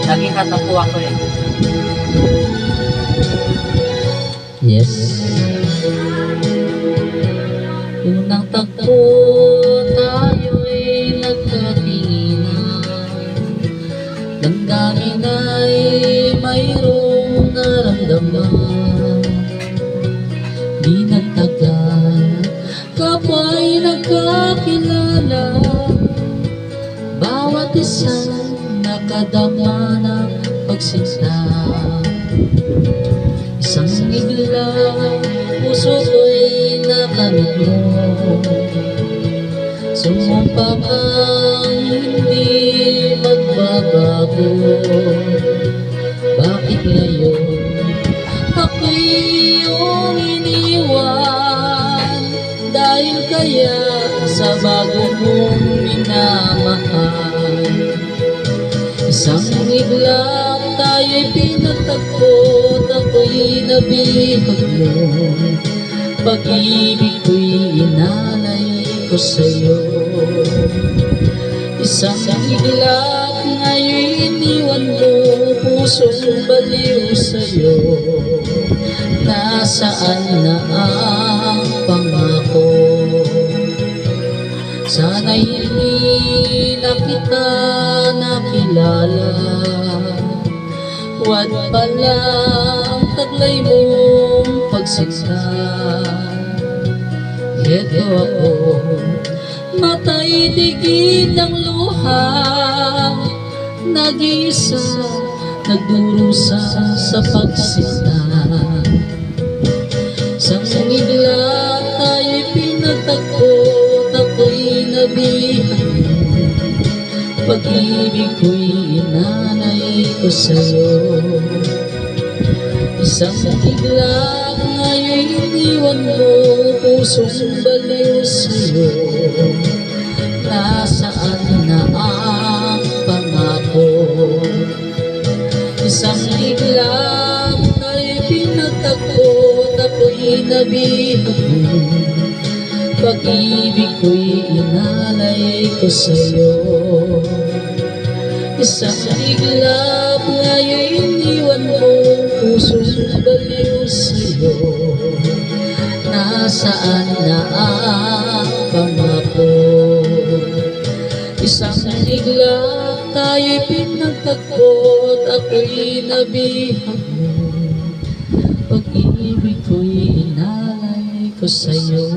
Naging katapwa ko eh. Yes. Unang tagpo tayo'y nagkatinginan, damdamin ay mayroong naramdaman. Di nagtagal, kapwa'y nagkakilala, bawat isang nakadama ng pagsinta. Isang igla, puso ko'y nakamit mo, sumumpa kang hindi magbabago. Bakit ngayon ako'y iyong iniwan? Dahil kaya sa bago mong minamahal. Isang iglap tayo'y pinagtagpo, ako'y nabihag mo. Pag-ibig ko'y inalay ko sa'yo. Isang iglap ngayon'y iniwan mo, pusong baliw sa'yo. Nasaan na ang pangako? Sana'y hindi na kita nakilala, huwad pala ang taglay mong pagsiksa. Heto ako, matay digid ng luha, nag-iisa, nagdurusa sa pagsinta. Sa igla tayo'y pinagtagpo, ako'y nabihag mo. Pag-ibig ko'y inanay ko sa'yo. Isang iglap ngayon'y iniwan mo, pusong baliw sa'yo. Nasaan na ang pangako? Isang iglap tayo'y pinagtagpo, ako'y nabihag mo. Pag-ibig ko'y inalay ko sa'yo. Isang iglap ngayon'y iniwan mo, pusong baliw sa'yo. Nasaan na ang pangako? Isang iglap tayo'y pinagtagpo, ako'y nabihag mo. Pag-ibig ko'y inalay ko sa'yo.